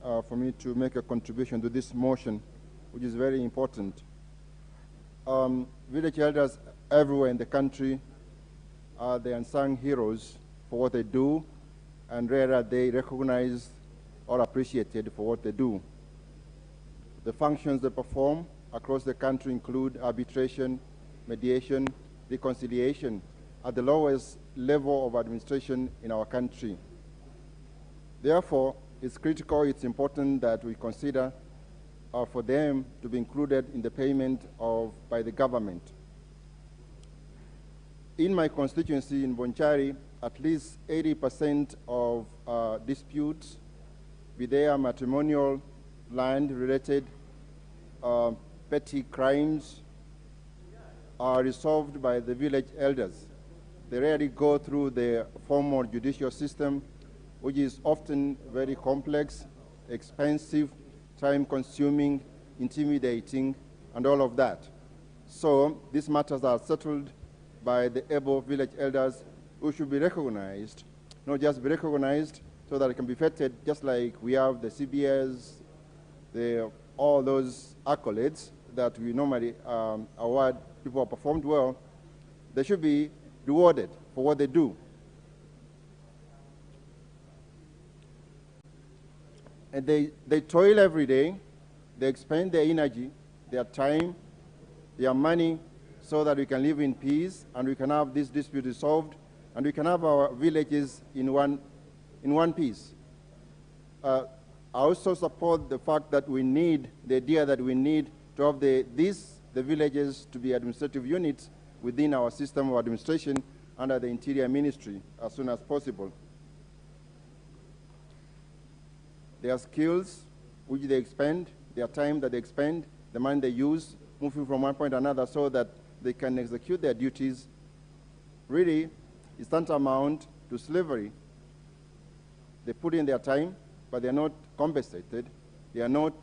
for me to make a contribution to this motion, which is very important. Village elders everywhere in the country are the unsung heroes for what they do, and rarely are they recognized or appreciated for what they do. The functions they perform across the country include arbitration, mediation, reconciliation at the lowest level of administration in our country. Therefore, it's critical, it's important that we consider for them to be included in the payment by the government. In my constituency in Bonchari, at least 80% of disputes, be they matrimonial, land-related, petty crimes, are resolved by the village elders. They rarely go through the formal judicial system, which is often very complex, expensive, time-consuming, intimidating, and all of that. So these matters are settled by the able village elders, who should be recognized, not just be recognized so that it can be feted, just like we have the CBS, all those accolades that we normally award people who performed well. They should be rewarded for what they do. And they toil every day, they expend their energy, their time, their money, so that we can live in peace and we can have this dispute resolved and we can have our villages in one piece. I also support the fact that we need, the idea that we need to have the villages to be administrative units within our system of administration under the Interior Ministry as soon as possible. Their skills, which they expend, their time that they expend, the money they use, moving from one point to another so that they can execute their duties, really is tantamount to slavery. They put in their time, but they are not compensated. They are not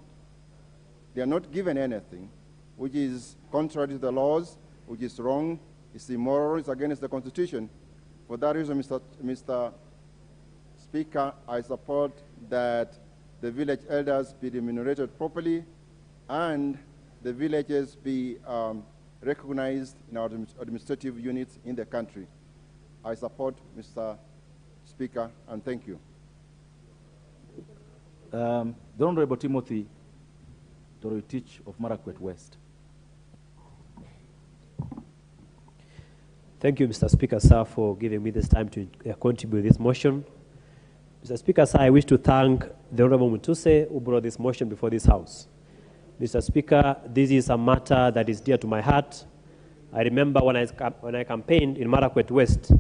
given anything, which is contrary to the laws, which is wrong, it's immoral, it's against the Constitution. For that reason, Mr. Speaker, I support that the village elders be remunerated properly and the villages be recognized in our administrative units in the country. I support Mr. Speaker, and thank you. The Honorable Timothy Toroitich of Marakwet West. Thank you, Mr. Speaker, sir, for giving me this time to contribute this motion. Mr. Speaker, sir, I wish to thank the Honorable Mutuse who brought this motion before this House. Mr. Speaker, this is a matter that is dear to my heart. I remember when I campaigned in Marakwet West,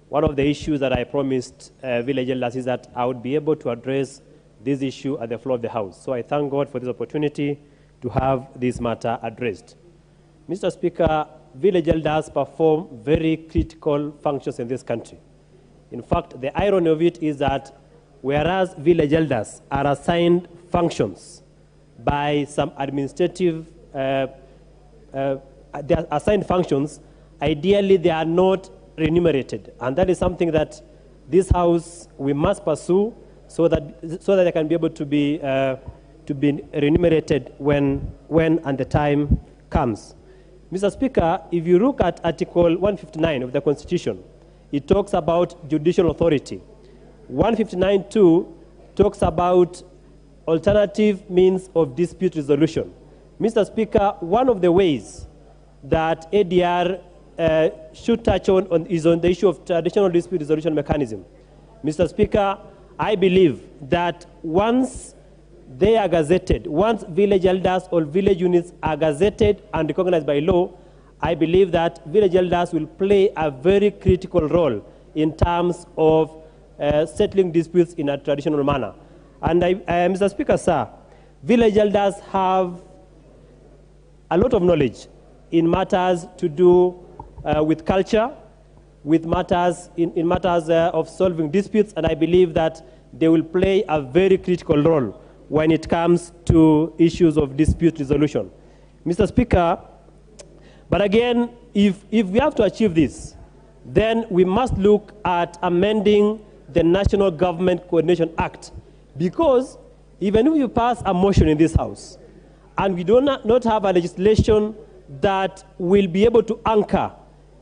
one of the issues that I promised village elders is that I would be able to address this issue at the floor of the House. So I thank God for this opportunity to have this matter addressed. Mr. Speaker, village elders perform very critical functions in this country. In fact, the irony of it is that whereas village elders are assigned functions by some administrative, they are assigned functions, ideally they are not remunerated. And that is something that this House, we must pursue so that they can be able to be remunerated when and the time comes. Mr. Speaker, if you look at Article 159 of the Constitution, it talks about judicial authority. 159.2 talks about alternative means of dispute resolution. Mr. Speaker, one of the ways that ADR should touch on is on the issue of traditional dispute resolution mechanism. Mr. Speaker, I believe that once they are gazetted, once village elders or village units are gazetted and recognized by law, I believe that village elders will play a very critical role in terms of settling disputes in a traditional manner. And Mr. Speaker, sir, village elders have a lot of knowledge in matters to do with culture, with matters in matters of solving disputes, and I believe that they will play a very critical role when it comes to issues of dispute resolution. Mr. Speaker, but again, if we have to achieve this, then we must look at amending the National Government Coordination Act, because even if you pass a motion in this House, and we do not have a legislation that will be able to anchor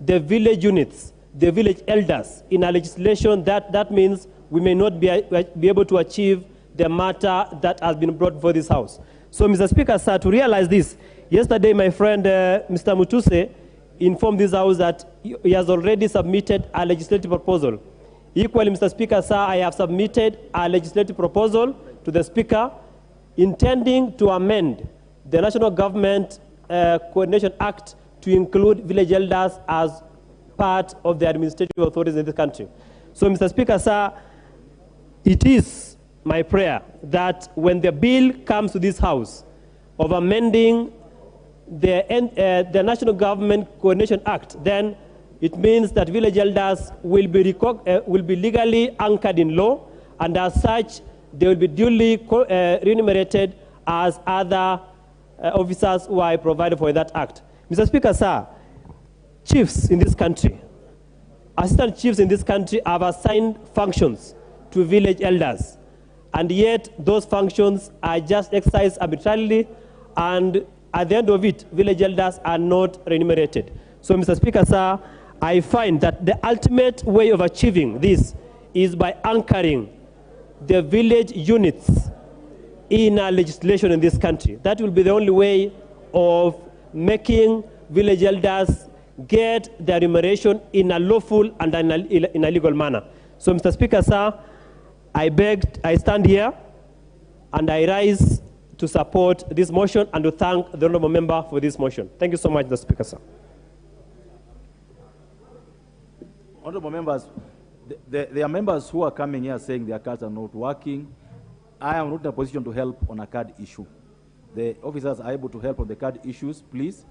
the village units, the village elders in a legislation, that means we may not be able to achieve the matter that has been brought before this House. So, Mr. Speaker, sir, to realize this, yesterday my friend Mr. Mutuse informed this House that he has already submitted a legislative proposal. Equally, Mr. Speaker, sir, I have submitted a legislative proposal to the Speaker intending to amend the National Government Coordination Act to include village elders as part of the administrative authorities in this country. So, Mr. Speaker, sir, it is my prayer that when the bill comes to this House of amending the National Government Coordination Act, then it means that village elders will be legally anchored in law, and as such, they will be duly remunerated as other officers who are provided for that act. Mr. Speaker, sir, chiefs in this country, assistant chiefs in this country have assigned functions to village elders, and yet those functions are just exercised arbitrarily, and at the end of it, village elders are not remunerated. So, Mr. Speaker, sir, I find that the ultimate way of achieving this is by anchoring the village units in a legislation in this country. That will be the only way of making village elders get their remuneration in a lawful and in a legal manner. So, Mr. Speaker, sir, I stand here and I rise to support this motion and to thank the honorable member for this motion. Thank you so much, Mr. Speaker, sir. Honorable members, there are members who are coming here saying their cards are not working. I am not in a position to help on a card issue. The officers are able to help on the card issues, please.